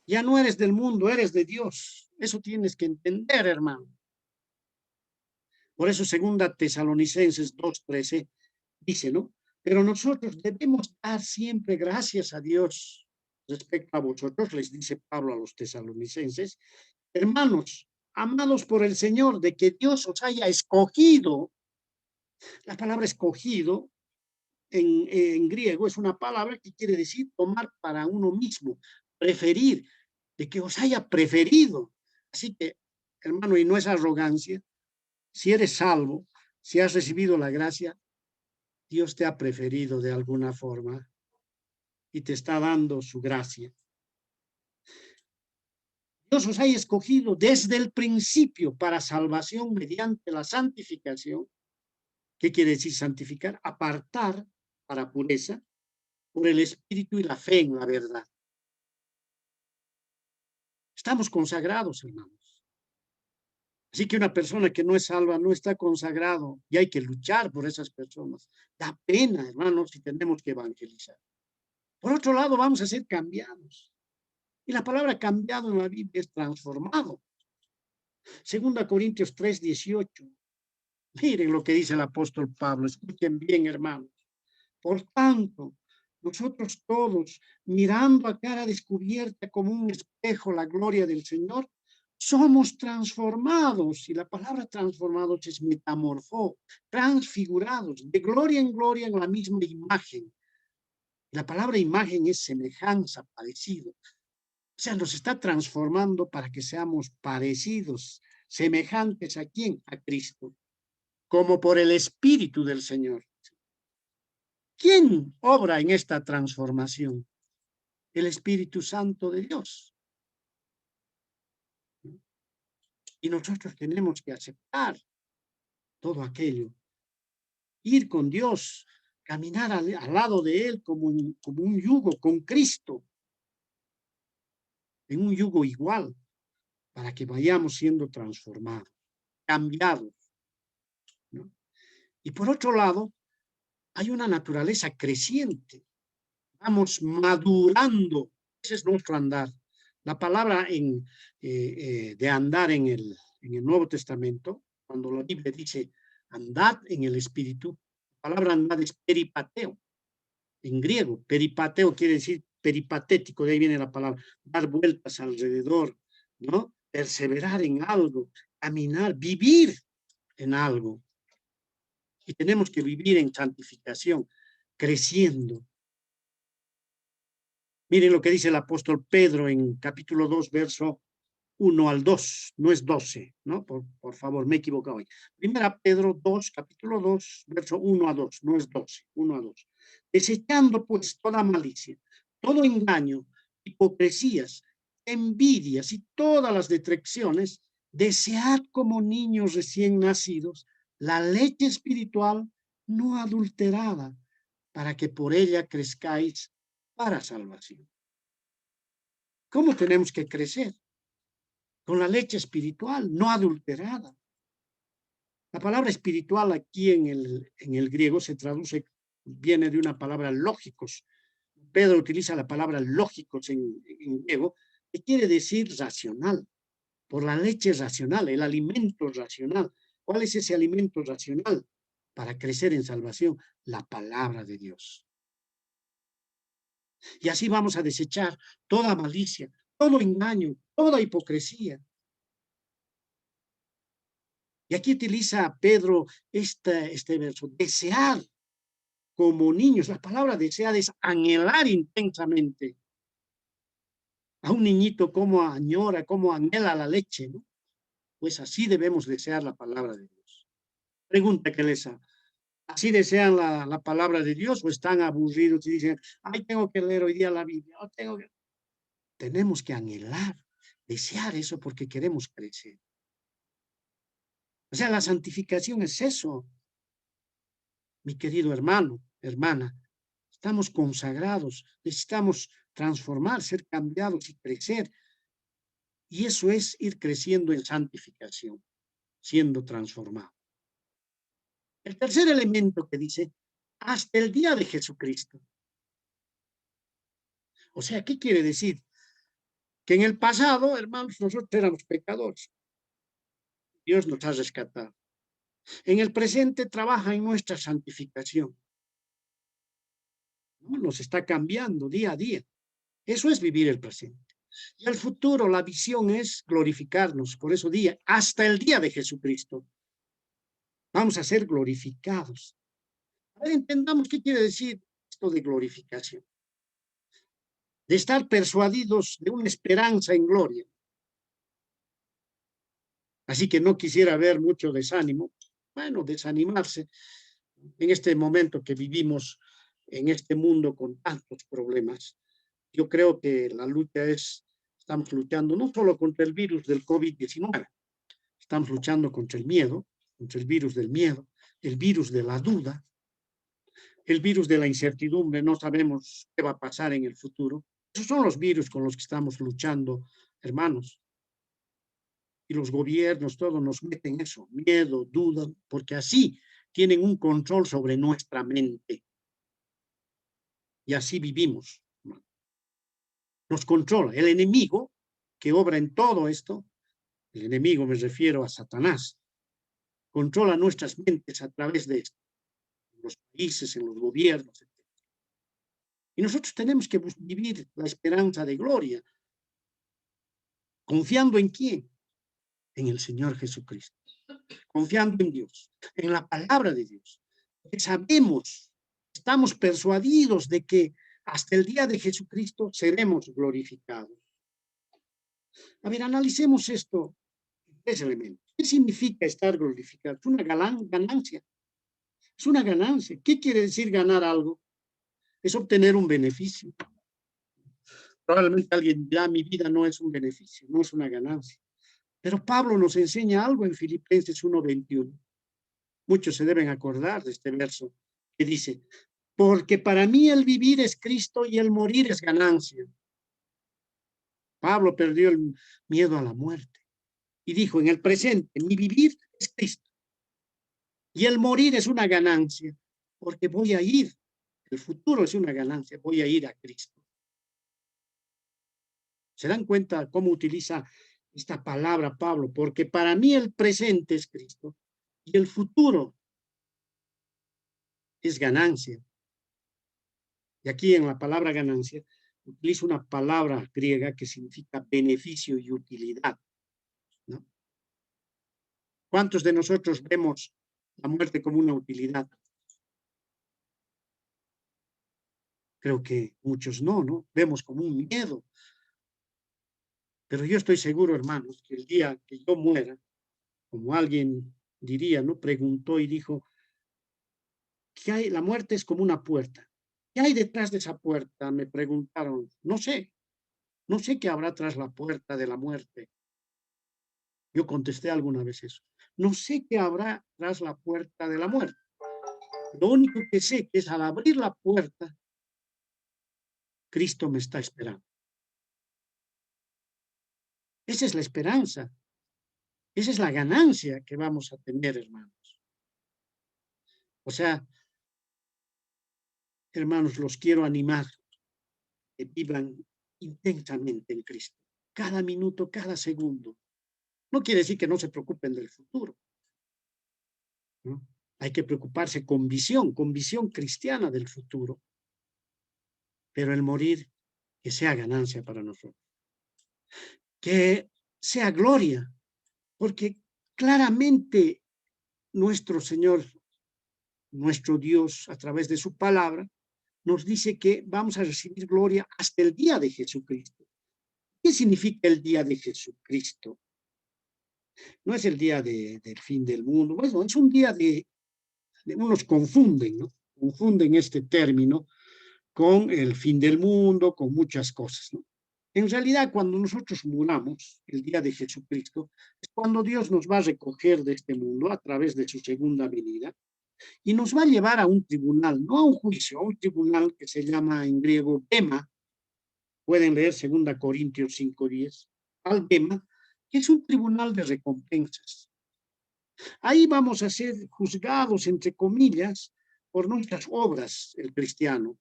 Ya no eres del mundo, eres de Dios. Eso tienes que entender, hermano. Por eso, segunda Tesalonicenses 2:13 dice, ¿no? Pero nosotros debemos dar siempre gracias a Dios respecto a vosotros, les dice Pablo a los tesalonicenses, hermanos, amados por el Señor, de que Dios os haya escogido. La palabra escogido en griego es una palabra que quiere decir tomar para uno mismo, preferir, de que os haya preferido. Así que, hermano, y no es arrogancia, si eres salvo, si has recibido la gracia, Dios te ha preferido de alguna forma y te está dando su gracia. Dios os haya escogido desde el principio para salvación mediante la santificación. ¿Qué quiere decir santificar? Apartar para pureza por el Espíritu y la fe en la verdad. Estamos consagrados, hermanos. Así que una persona que no es salva no está consagrado y hay que luchar por esas personas. Da pena, hermanos, si tenemos que evangelizar. Por otro lado, vamos a ser cambiados. Y la palabra cambiado en la Biblia es transformado. 2 Corintios 3:18. Miren lo que dice el apóstol Pablo. Escuchen bien, hermanos. Por tanto, nosotros todos, mirando a cara descubierta como un espejo la gloria del Señor, somos transformados, y la palabra transformados es metamorfó, transfigurados, de gloria en gloria en la misma imagen. La palabra imagen es semejanza, parecido. O sea, nos está transformando para que seamos parecidos, semejantes ¿a quién? A Cristo, como por el Espíritu del Señor. ¿Quién obra en esta transformación? El Espíritu Santo de Dios. Y nosotros tenemos que aceptar todo aquello, ir con Dios, caminar al lado de Él como un yugo con Cristo, en un yugo igual, para que vayamos siendo transformados, cambiados, ¿no? Y por otro lado, hay una naturaleza creciente, vamos madurando, ese es nuestro andar. La palabra de andar en el Nuevo Testamento, cuando la Biblia dice andad en el Espíritu, la palabra andad es peripateo, en griego. Peripateo quiere decir peripatético, de ahí viene la palabra, dar vueltas alrededor, ¿no? Perseverar en algo, caminar, vivir en algo. Y tenemos que vivir en santificación, creciendo. Miren lo que dice el apóstol Pedro en capítulo 2, verso 1 al 2, no es 12, ¿no? Por favor, me he equivocado hoy. Primera Pedro 2, capítulo 2, verso 1 a 2, no es 12, 1 a 2. Desechando pues toda malicia, todo engaño, hipocresías, envidias y todas las detracciones, desead como niños recién nacidos la leche espiritual no adulterada, para que por ella crezcáis para salvación. ¿Cómo tenemos que crecer? Con la leche espiritual, no adulterada. La palabra espiritual aquí en el griego se traduce, viene de una palabra lógicos. Pedro utiliza la palabra lógicos en griego, que quiere decir racional, por la leche racional, el alimento racional. ¿Cuál es ese alimento racional para crecer en salvación? La palabra de Dios. Y así vamos a desechar toda malicia, todo engaño, toda hipocresía. Y aquí utiliza Pedro este verso, desear como niños. La palabra desear es anhelar intensamente. A un niñito como añora, como anhela la leche, ¿no? Pues así debemos desear la palabra de Dios. Pregunta que les hago. ¿Así desean la palabra de Dios o están aburridos y dicen, ay, tengo que leer hoy día la Biblia? Tenemos que anhelar, desear eso porque queremos crecer. O sea, la santificación es eso, mi querido hermano, hermana. Estamos consagrados, necesitamos transformar, ser cambiados y crecer. Y eso es ir creciendo en santificación. siendo transformado. El tercer elemento que dice, hasta el día de Jesucristo. O sea, ¿qué quiere decir? Que en el pasado, hermanos, nosotros éramos pecadores. Dios nos ha rescatado. En el presente trabaja en nuestra santificación, ¿no? Nos está cambiando día a día. Eso es vivir el presente. Y el futuro, la visión es glorificarnos. Por eso día, hasta el día de Jesucristo, vamos a ser glorificados. A ver, entendamos qué quiere decir esto de glorificación. De estar persuadidos de una esperanza en gloria. Así que no quisiera ver mucho desánimo. Bueno, desanimarse en este momento que vivimos en este mundo con tantos problemas. Yo creo que la lucha estamos luchando no solo contra el virus del COVID-19, estamos luchando contra el miedo, contra el virus del miedo, el virus de la duda, el virus de la incertidumbre, no sabemos qué va a pasar en el futuro. Esos son los virus con los que estamos luchando, hermanos. Y los gobiernos, todos nos meten eso, miedo, duda, porque así tienen un control sobre nuestra mente. Y así vivimos. Nos controla. El enemigo que obra en todo esto, el enemigo me refiero a Satanás, controla nuestras mentes a través de esto, en los países, en los gobiernos, etc. Y nosotros tenemos que vivir la esperanza de gloria. ¿Confiando en quién? En el Señor Jesucristo. Confiando en Dios, en la palabra de Dios. Porque sabemos, estamos persuadidos de que hasta el día de Jesucristo seremos glorificados. A ver, analicemos esto, tres elementos. ¿Qué significa estar glorificado? Es una ganancia. Es una ganancia. ¿Qué quiere decir ganar algo? Es obtener un beneficio. Probablemente alguien dirá, mi vida no es un beneficio, no es una ganancia. Pero Pablo nos enseña algo en Filipenses 1:21. Muchos se deben acordar de este verso que dice, porque para mí el vivir es Cristo y el morir es ganancia. Pablo perdió el miedo a la muerte y dijo, en el presente, mi vivir es Cristo y el morir es una ganancia, porque voy a ir, el futuro es una ganancia, voy a ir a Cristo. ¿Se dan cuenta cómo utiliza esta palabra Pablo? Porque para mí el presente es Cristo y el futuro es ganancia. Y aquí en la palabra ganancia utiliza una palabra griega que significa beneficio y utilidad, ¿no? ¿Cuántos de nosotros vemos la muerte como una utilidad? Creo que muchos no, vemos como un miedo. Pero yo estoy seguro, hermanos, que el día que yo muera, como alguien diría, ¿no? Preguntó y dijo, ¿qué hay? La muerte es como una puerta. ¿Qué hay detrás de esa puerta? Me preguntaron. No sé qué habrá tras la puerta de la muerte. Yo contesté alguna vez eso. No sé qué habrá tras la puerta de la muerte. Lo único que sé que es al abrir la puerta, Cristo me está esperando. Esa es la esperanza. Esa es la ganancia que vamos a tener, hermanos. O sea, hermanos, los quiero animar que vivan intensamente en Cristo. Cada minuto, cada segundo. No quiere decir que no se preocupen del futuro, ¿no? Hay que preocuparse con visión cristiana del futuro. Pero el morir, que sea ganancia para nosotros. Que sea gloria, porque claramente nuestro Señor, nuestro Dios, a través de su palabra, nos dice que vamos a recibir gloria hasta el día de Jesucristo. ¿Qué significa el día de Jesucristo? No es el día del fin del mundo, bueno, es un día unos confunden, ¿no? Confunden este término con el fin del mundo, con muchas cosas, ¿no? En realidad, cuando nosotros muramos, el día de Jesucristo, es cuando Dios nos va a recoger de este mundo a través de su segunda venida y nos va a llevar a un tribunal, no a un juicio, a un tribunal que se llama en griego bema. Pueden leer 2 Corintios 5:10, al bema, que es un tribunal de recompensas. Ahí vamos a ser juzgados, entre comillas, por nuestras obras, el cristiano.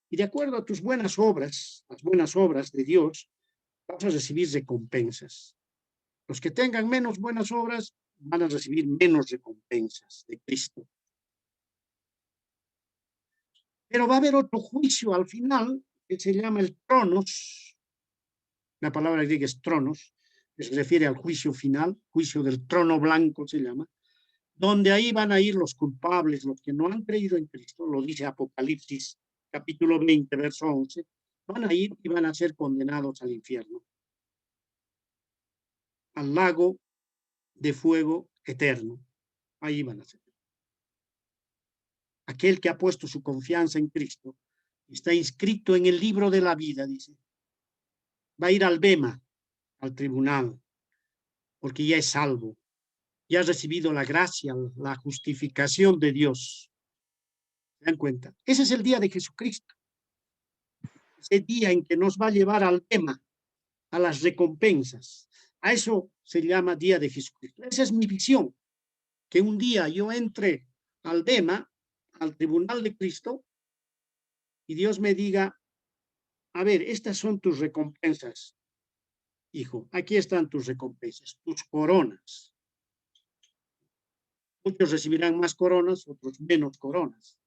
Y de acuerdo a tus buenas obras, las buenas obras de Dios, vas a recibir recompensas. Los que tengan menos buenas obras van a recibir menos recompensas de Cristo. Pero va a haber otro juicio al final, que se llama el tronos. La palabra griega es tronos, que se refiere al juicio final, juicio del trono blanco se llama, donde ahí van a ir los culpables, los que no han creído en Cristo, lo dice Apocalipsis capítulo 20, verso 11, van a ir y van a ser condenados al infierno, al lago de fuego eterno. Ahí van a ser. Aquel que ha puesto su confianza en Cristo está inscrito en el libro de la vida, dice. Va a ir al Bema, al tribunal, porque ya es salvo, ya ha recibido la gracia, la justificación de Dios. ¿Se dan cuenta? Ese es el día de Jesucristo. Ese día en que nos va a llevar al Bema, a las recompensas. A eso se llama día de Jesucristo. Esa es mi visión, que un día yo entre al Bema, al tribunal de Cristo, y Dios me diga, a ver, estas son tus recompensas, hijo, aquí están tus recompensas, tus coronas. Muchos recibirán más coronas, otros menos coronas.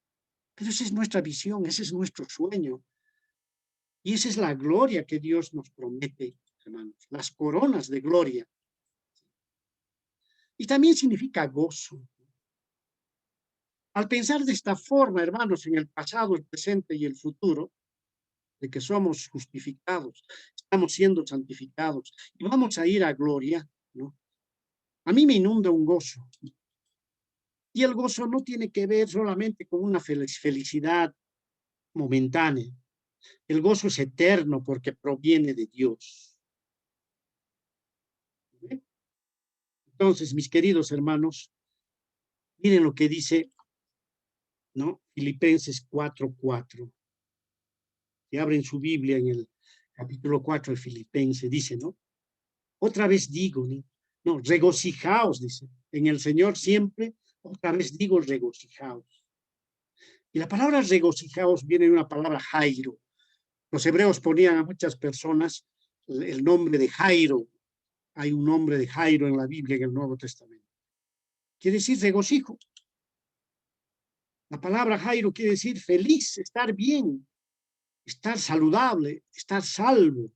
Pero esa es nuestra visión, ese es nuestro sueño. Y esa es la gloria que Dios nos promete, hermanos, las coronas de gloria. Y también significa gozo. Al pensar de esta forma, hermanos, en el pasado, el presente y el futuro, de que somos justificados, estamos siendo santificados y vamos a ir a gloria, ¿no? A mí me inunda un gozo. Y el gozo no tiene que ver solamente con una felicidad momentánea. El gozo es eterno porque proviene de Dios. Entonces, mis queridos hermanos, miren lo que dice, ¿no? Filipenses 4:4. Que abren su Biblia en el capítulo 4 de Filipenses, dice, ¿no? Otra vez digo, ¿no? No, regocijaos, dice, en el Señor siempre, otra vez digo regocijaos. Y la palabra regocijaos viene de una palabra Jairo. Los hebreos ponían a muchas personas el nombre de Jairo. Hay un nombre de Jairo en la Biblia, en el Nuevo Testamento. Quiere decir regocijo. La palabra Jairo quiere decir feliz, estar bien, estar saludable, estar salvo.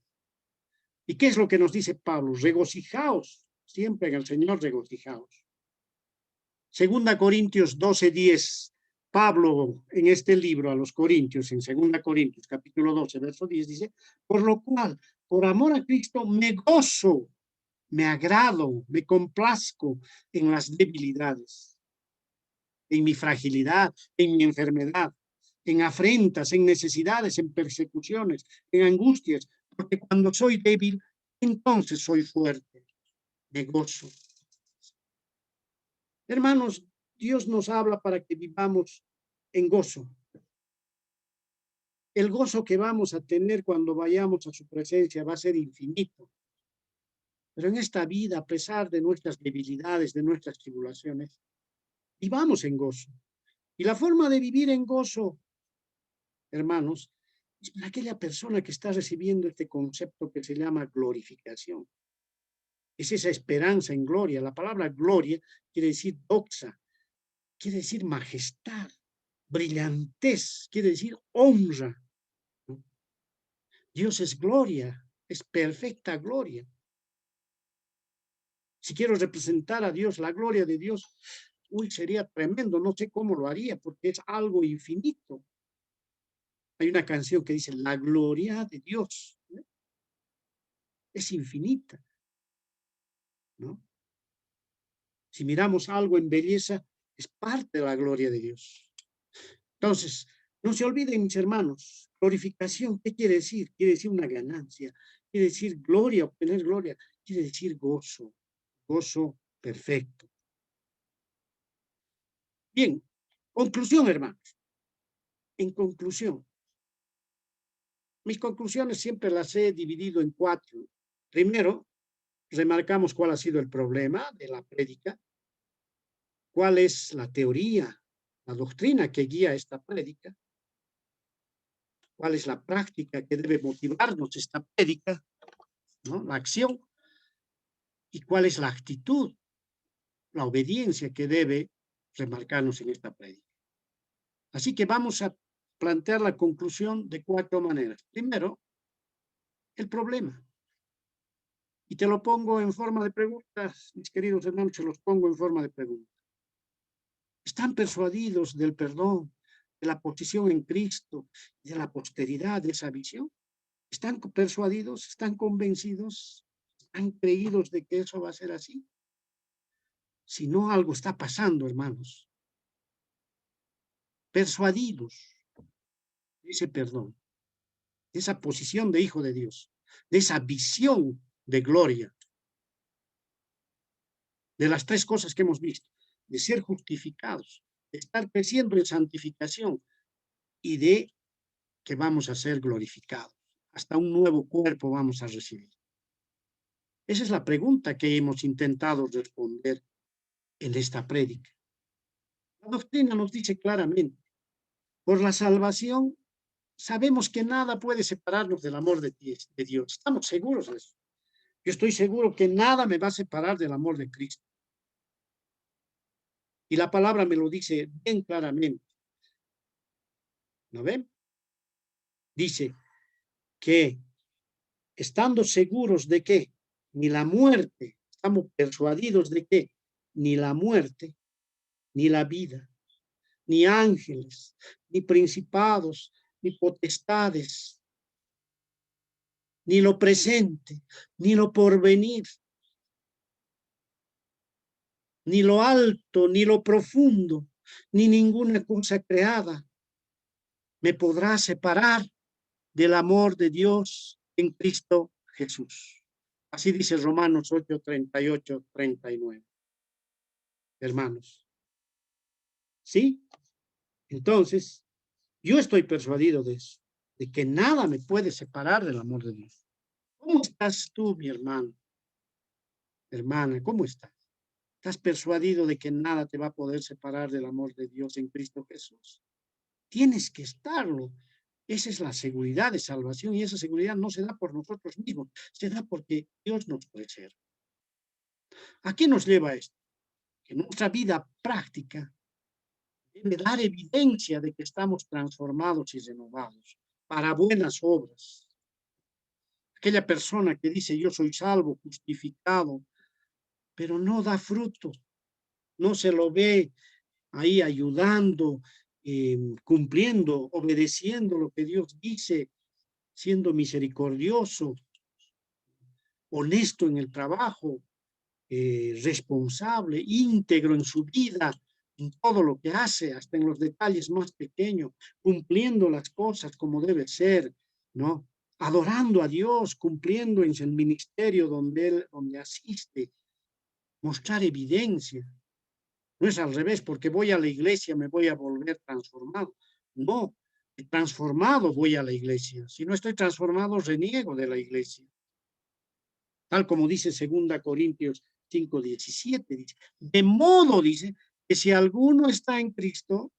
¿Y qué es lo que nos dice Pablo? Regocijaos, siempre en el Señor regocijaos. Segunda Corintios 12:10. Pablo en este libro a los Corintios, en Segunda Corintios capítulo 12, verso 10, dice, por lo cual, por amor a Cristo, me gozo, me agrado, me complazco en las debilidades, en mi fragilidad, en mi enfermedad, en afrentas, en necesidades, en persecuciones, en angustias, porque cuando soy débil, entonces soy fuerte, me gozo. Hermanos, Dios nos habla para que vivamos en gozo. El gozo que vamos a tener cuando vayamos a su presencia va a ser infinito. Pero en esta vida, a pesar de nuestras debilidades, de nuestras tribulaciones, vivamos en gozo. Y la forma de vivir en gozo, hermanos, es para aquella persona que está recibiendo este concepto que se llama glorificación. Es esa esperanza en gloria. La palabra gloria quiere decir doxa, quiere decir majestad, brillantez, quiere decir honra. Dios es gloria, es perfecta gloria. Si quiero representar a Dios, la gloria de Dios, uy, sería tremendo, no sé cómo lo haría, porque es algo infinito. Hay una canción que dice, la gloria de Dios, ¿no? Es infinita, ¿no? Si miramos algo en belleza, es parte de la gloria de Dios. Entonces, no se olviden, mis hermanos, glorificación, ¿qué quiere decir? Quiere decir una ganancia, quiere decir gloria, obtener gloria, quiere decir gozo, gozo perfecto. Bien, conclusión, hermanos. En conclusión, mis conclusiones siempre las he dividido en 4. Primero, remarcamos cuál ha sido el problema de la prédica. cuál es la teoría, la doctrina que guía esta prédica, cuál es la práctica que debe motivarnos esta prédica, ¿no? La acción, y cuál es la actitud, la obediencia que debe remarcarnos en esta prédica. Así que vamos a plantear la conclusión de 4 maneras. Primero, el problema. Y te lo pongo en forma de preguntas, mis queridos hermanos, se los pongo en forma de preguntas. ¿Están persuadidos del perdón, de la posición en Cristo, de la posteridad de esa visión? ¿Están persuadidos? ¿Están convencidos? ¿Están creídos de que eso va a ser así? Si no, algo está pasando, hermanos. Persuadidos de ese perdón, de esa posición de hijo de Dios, de esa visión de gloria, de las 3 cosas que hemos visto, de ser justificados, de estar creciendo en santificación y de que vamos a ser glorificados. Hasta un nuevo cuerpo vamos a recibir. Esa es la pregunta que hemos intentado responder en esta prédica. La doctrina nos dice claramente, por la salvación sabemos que nada puede separarnos del amor de Dios. Estamos seguros de eso. Yo estoy seguro que nada me va a separar del amor de Cristo. Y la palabra me lo dice bien claramente. ¿No ven? Dice que estando seguros de que ni la muerte, estamos persuadidos de que ni la muerte, ni la vida, ni ángeles, ni principados, ni potestades, ni lo presente, ni lo porvenir, ni lo alto, ni lo profundo, ni ninguna cosa creada me podrá separar del amor de Dios en Cristo Jesús. Así dice Romanos 8, 38, 39. Hermanos. ¿Sí? Entonces, yo estoy persuadido de eso, de que nada me puede separar del amor de Dios. ¿Cómo estás tú, mi hermano? Hermana, ¿cómo estás? ¿Estás persuadido de que nada te va a poder separar del amor de Dios en Cristo Jesús? Tienes que estarlo. Esa es la seguridad de salvación y esa seguridad no se da por nosotros mismos, se da porque Dios nos preserva. ¿A qué nos lleva esto? Que nuestra vida práctica debe dar evidencia de que estamos transformados y renovados para buenas obras. Aquella persona que dice yo soy salvo, justificado, pero no da fruto, no se lo ve ahí ayudando, cumpliendo, obedeciendo lo que Dios dice, siendo misericordioso, honesto en el trabajo, responsable, íntegro en su vida, en todo lo que hace, hasta en los detalles más pequeños, cumpliendo las cosas como debe ser, ¿no? Adorando a Dios, cumpliendo en el ministerio donde asiste, mostrar evidencia. No es al revés, porque voy a la iglesia me voy a volver transformado. No, transformado voy a la iglesia. Si no estoy transformado, reniego de la iglesia. Tal como dice 2 Corintios 5:17, dice, de modo, dice, que si alguno está en Cristo,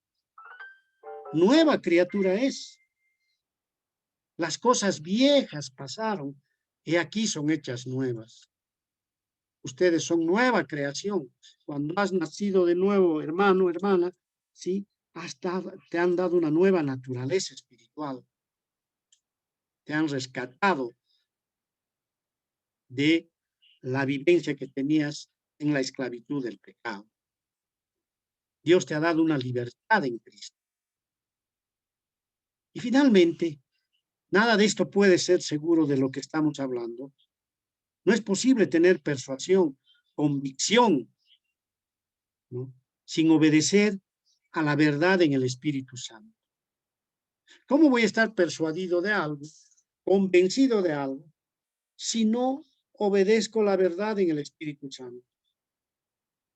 nueva criatura es. Las cosas viejas pasaron y aquí son hechas nuevas. Ustedes son nueva creación. Cuando has nacido de nuevo, hermano, hermana, ¿sí? Te han dado una nueva naturaleza espiritual. Te han rescatado de la vivencia que tenías en la esclavitud del pecado. Dios te ha dado una libertad en Cristo. Y finalmente, nada de esto puede ser seguro de lo que estamos hablando. No es posible tener persuasión, convicción, ¿no? Sin obedecer a la verdad en el Espíritu Santo. ¿Cómo voy a estar persuadido de algo, convencido de algo, si no obedezco la verdad en el Espíritu Santo?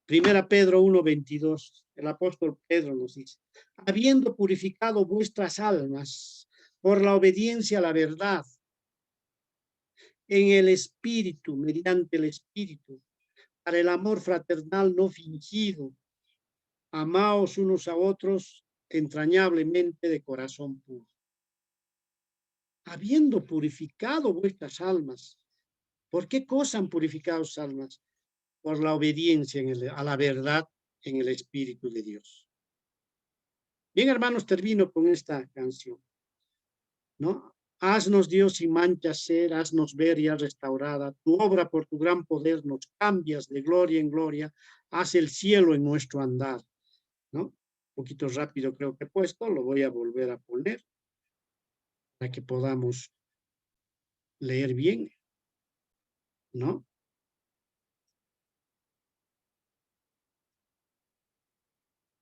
Primera Pedro 1:22, el apóstol Pedro nos dice, habiendo purificado vuestras almas por la obediencia a la verdad, en el Espíritu, mediante el Espíritu, para el amor fraternal no fingido, amaos unos a otros entrañablemente de corazón puro, habiendo purificado vuestras almas. ¿Por qué cosa han purificado sus almas? Por la obediencia a la verdad en el Espíritu de Dios. Bien, hermanos, termino con esta canción, ¿no? Haznos, Dios, sin mancha ser, haznos ver ya restaurada. Tu obra por tu gran poder nos cambias de gloria en gloria. Haz el cielo en nuestro andar, ¿no? Un poquito rápido creo que he puesto, lo voy a volver a poner para que podamos leer bien, ¿no?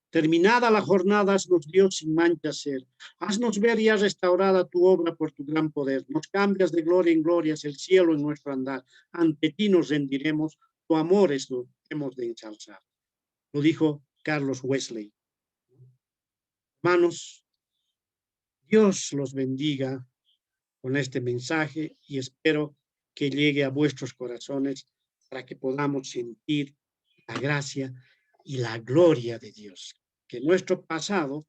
Terminada la jornada, haznos Dios sin mancha ser. Haznos ver ya restaurada tu obra por tu gran poder. Nos cambias de gloria en gloria, es el cielo en nuestro andar. Ante ti nos rendiremos, tu amor es lo que hemos de ensalzar. Lo dijo Carlos Wesley. Hermanos, Dios los bendiga con este mensaje y espero que llegue a vuestros corazones para que podamos sentir la gracia y la gloria de Dios. Que nuestro pasado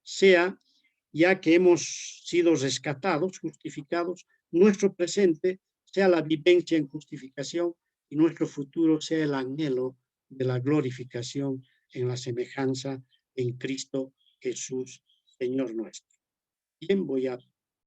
sea, ya que hemos sido rescatados, justificados, nuestro presente sea la vivencia en justificación y nuestro futuro sea el anhelo de la glorificación en la semejanza en Cristo Jesús, Señor nuestro. Bien, voy a